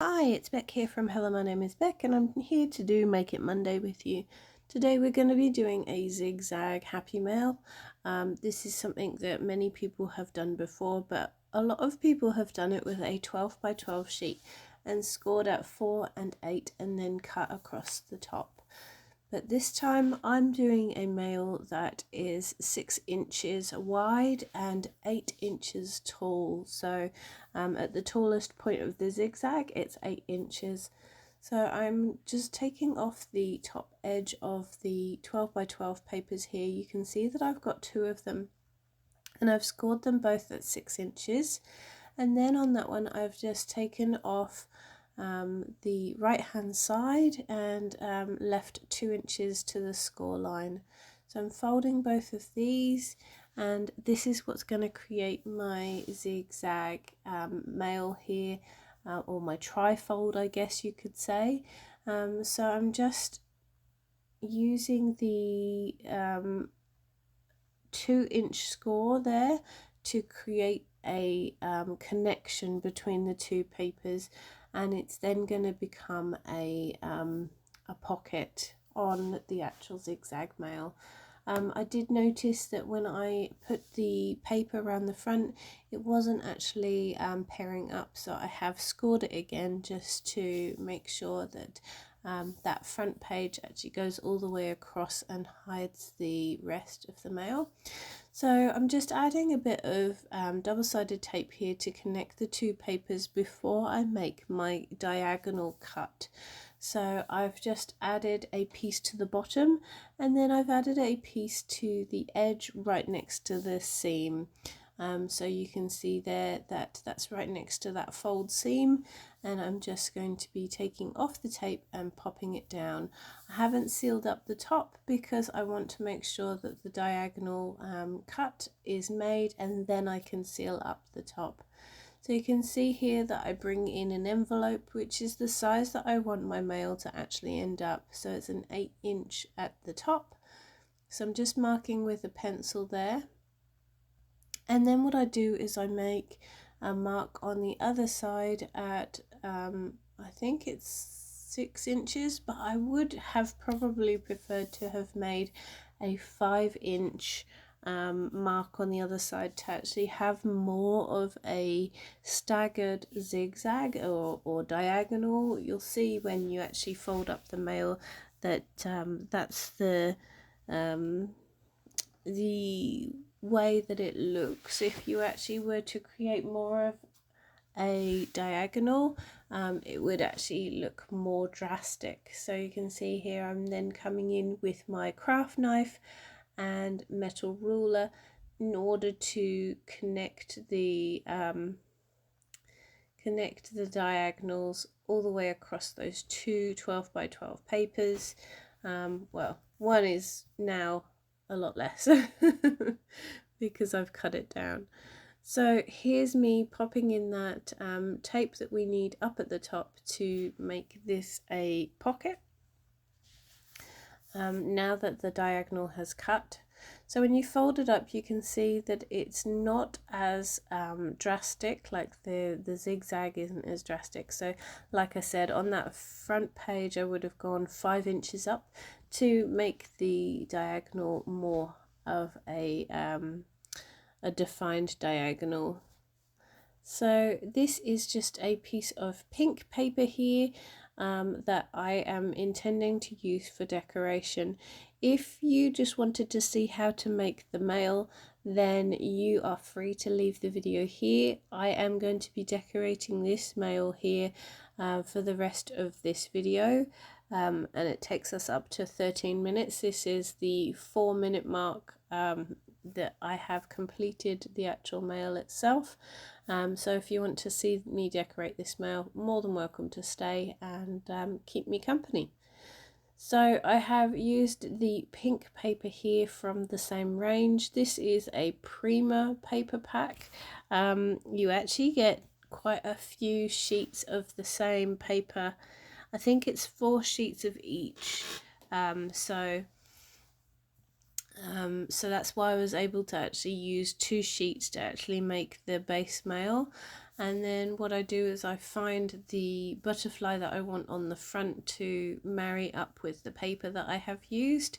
Hi, it's Beck here from Hello, my name is Beck and I'm here to do Make It Monday with you. Today we're going to be doing a zigzag happy mail. This is something that many people have done before, but a lot of people have done it with a 12 by 12 sheet and scored at 4 and 8 and then cut across the top. But this time I'm doing a mail that is 6 inches wide and 8 inches tall. So at the tallest point of the zigzag, it's 8 inches. So I'm just taking off the top edge of the 12 by 12 papers here. You can see that I've got 2 of them and I've scored them both at 6 inches. And then on that one, I've just taken off the right hand side and left 2 inches to the score line. So I'm folding both of these, and this is what's going to create my zigzag mail here, or my trifold, I guess you could say. So I'm just using the 2-inch score there to create a connection between the two papers, and it's then going to become a pocket on the actual zigzag mail. I did notice that when I put the paper around the front, it wasn't actually pairing up, so I have scored it again just to make sure that that front page actually goes all the way across and hides the rest of the mail. So I'm just adding a bit of double-sided tape here to connect the two papers before I make my diagonal cut. So I've just added a piece to the bottom, and then I've added a piece to the edge right next to the seam. So you can see there that that's right next to that fold seam, and I'm just going to be taking off the tape and popping it down. I haven't sealed up the top because I want to make sure that the diagonal cut is made, and then I can seal up the top. So you can see here that I bring in an envelope, which is the size that I want my mail to actually end up. So it's an 8-inch at the top. So I'm just marking with a pencil there. And then what I do is I make a mark on the other side at, I think it's 6 inches, but I would have probably preferred to have made a 5-inch mark on the other side to actually have more of a staggered zigzag or diagonal. You'll see when you actually fold up the mail that that's the way that it looks. If you actually were to create more of a diagonal, it would actually look more drastic. So you can see here I'm then coming in with my craft knife and metal ruler in order to connect the diagonals all the way across those two 12 by 12 papers. Well, one is now a lot less because I've cut it down. So here's me popping in that tape that we need up at the top to make this a pocket. Now that the diagonal has cut. So when you fold it up, you can see that it's not as drastic, like the zigzag isn't as drastic. So like I said, on that front page I would have gone 5 inches up to make the diagonal more of a defined diagonal. So this is just a piece of pink paper here that I am intending to use for decoration. If you just wanted to see how to make the mail, then you are free to leave the video here. I am going to be decorating this mail here for the rest of this video, and it takes us up to 13 minutes. This is the 4-minute mark that I have completed the actual mail itself. So if you want to see me decorate this mail, more than welcome to stay and keep me company. So I have used the pink paper here from the same range. This is a Prima paper pack. You actually get quite a few sheets of the same paper. I think it's 4 sheets of each. So that's why I was able to actually use 2 sheets to actually make the base mail. And then what I do is I find the butterfly that I want on the front to marry up with the paper that I have used,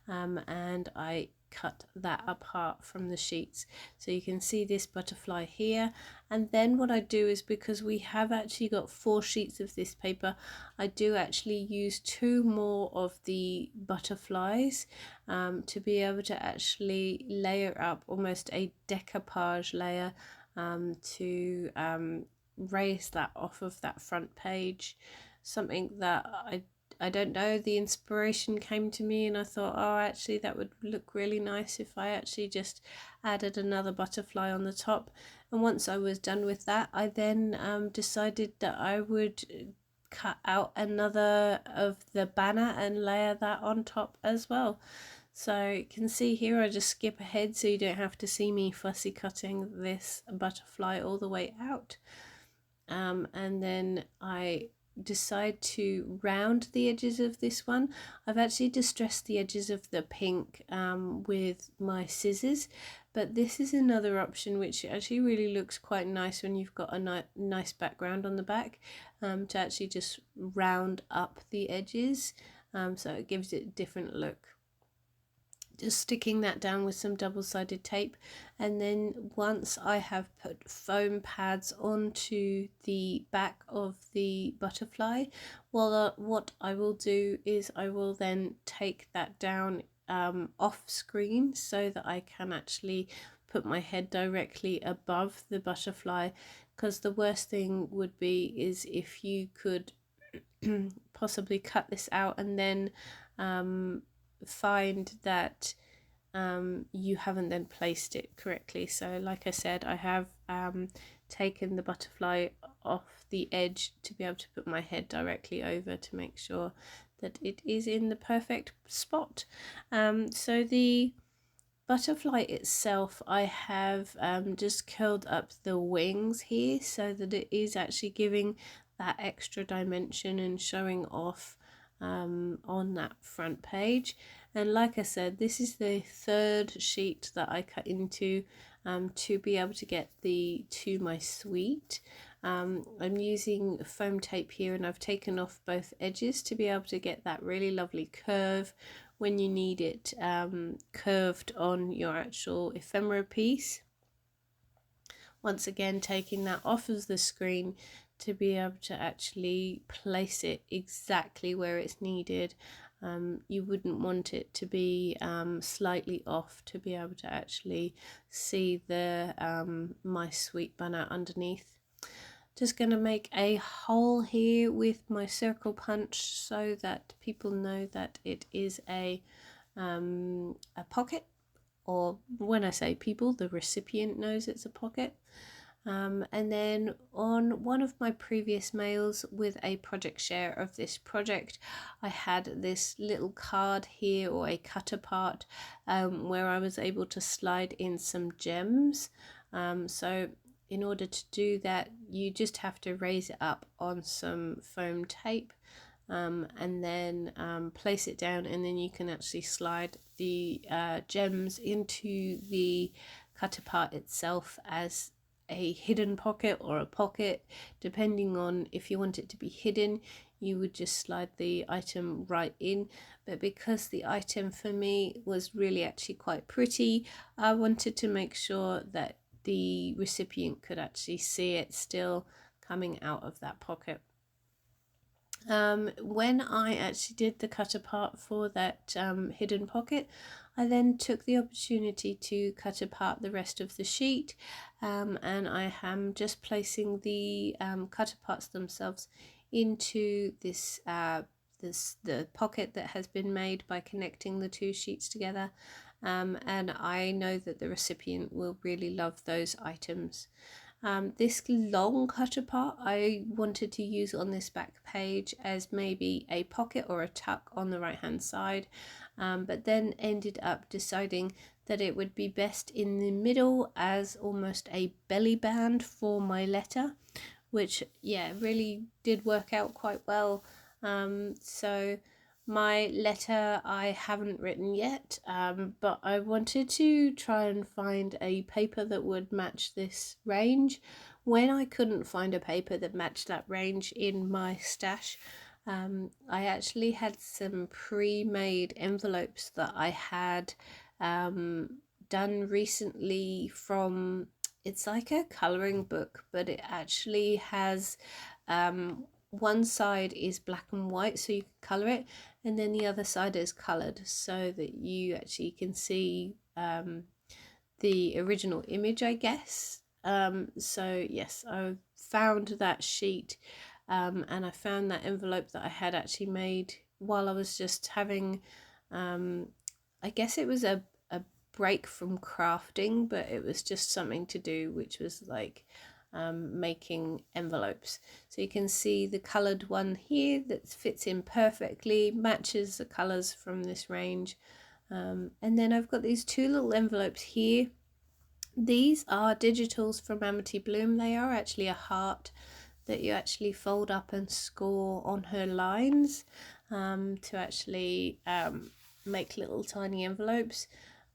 and I cut that apart from the sheets. So you can see this butterfly here. And then what I do is, because we have actually got 4 sheets of this paper, I do actually use 2 more of the butterflies to be able to actually layer up almost a decoupage layer, to raise that off of that front page. Something that I don't know, the inspiration came to me and I thought, oh, actually that would look really nice if I actually just added another butterfly on the top. And once I was done with that, I then decided that I would cut out another of the banner and layer that on top as well. So you can see here I just skip ahead so you don't have to see me fussy cutting this butterfly all the way out. And then I decide to round the edges of this one. I've actually distressed the edges of the pink with my scissors, but this is another option which actually really looks quite nice when you've got a nice background on the back, to actually just round up the edges, so it gives it a different look. Just sticking that down with some double-sided tape, and then once I have put foam pads onto the back of the butterfly, well, what I will do is I will then take that down off screen so that I can actually put my head directly above the butterfly, because the worst thing would be is if you could possibly cut this out and then find that you haven't then placed it correctly. So like I said, I have taken the butterfly off the edge to be able to put my head directly over to make sure that it is in the perfect spot. So the butterfly itself, I have just curled up the wings here so that it is actually giving that extra dimension and showing off on that front page. And like I said, this is the 3rd sheet that I cut into to be able to get to my suite. I'm using foam tape here, and I've taken off both edges to be able to get that really lovely curve when you need it curved on your actual ephemera piece. Once again, taking that off of the screen to be able to actually place it exactly where it's needed. You wouldn't want it to be slightly off to be able to actually see the my sweet banner underneath. Just going to make a hole here with my circle punch so that people know that it is a pocket, or when I say people, the recipient knows it's a pocket. And then on one of my previous mails with a project share of this project, I had this little card here, or a cut apart, where I was able to slide in some gems. So in order to do that, you just have to raise it up on some foam tape, and then place it down, and then you can actually slide the gems into the cut apart itself as a hidden pocket or a pocket, depending on if you want it to be hidden. You would just slide the item right in, but because the item for me was really actually quite pretty, I wanted to make sure that the recipient could actually see it still coming out of that pocket. When I actually did the cut apart for that hidden pocket, I then took the opportunity to cut apart the rest of the sheet, and I am just placing the cut aparts themselves into this the pocket that has been made by connecting the 2 sheets together, and I know that the recipient will really love those items. This long cut apart I wanted to use on this back page as maybe a pocket or a tuck on the right hand side, but then ended up deciding that it would be best in the middle as almost a belly band for my letter, which really did work out quite well. So my letter I haven't written yet, but I wanted to try and find a paper that would match this range, When I couldn't find a paper that matched that range in my stash, I actually had some pre-made envelopes that I had done recently from, it's like a coloring book, but it actually has one side is black and white so you can color it, and then the other side is colored so that you actually can see the original image, I guess. So yes, I found that sheet, and I found that envelope that I had actually made while I was just having, I guess it was a break from crafting, but it was just something to do, which was like making envelopes. So you can see the colored one here that fits in perfectly, matches the colors from this range. And then I've got these two little envelopes here. These are digitals from Amity Bloom. They are actually a heart that you actually fold up and score on her lines to actually make little tiny envelopes.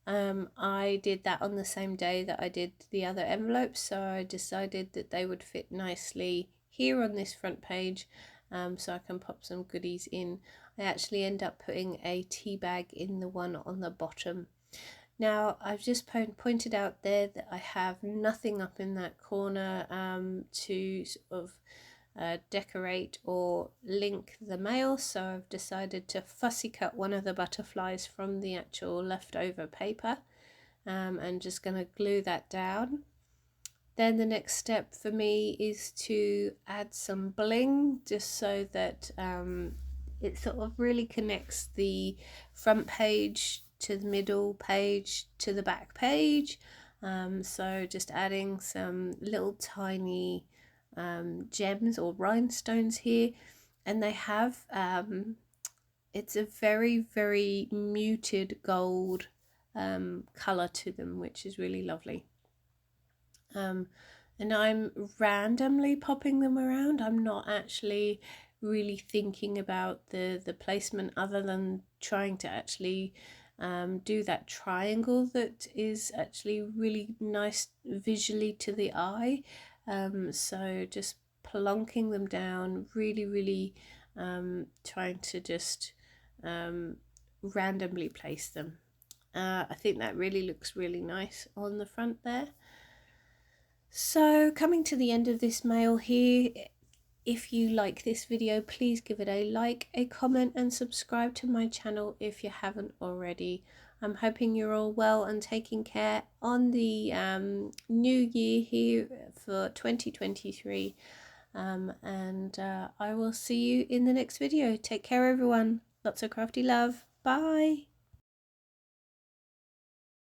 I did that on the same day that I did the other envelopes, so I decided that they would fit nicely here on this front page, so I can pop some goodies in. I actually end up putting a tea bag in the one on the bottom. Now I've just pointed out there that I have nothing up in that corner to sort of decorate or link the mail, so I've decided to fussy cut one of the butterflies from the actual leftover paper, and just going to glue that down. Then the next step for me is to add some bling, just so that it sort of really connects the front page to the middle page to the back page. So just adding some little tiny gems or rhinestones here, and they have it's a very muted gold color to them, which is really lovely. And I'm randomly popping them around. I'm not actually really thinking about the placement, other than trying to actually do that triangle that is actually really nice visually to the eye. So just plonking them down, really trying to just randomly place them. I think that really looks really nice on the front there. So coming to the end of this mail here, if you like this video, please give it a like, a comment and subscribe to my channel if you haven't already. I'm hoping you're all well and taking care on the new year here for 2023, and I will see you in the next video. Take care everyone, lots of crafty love, bye.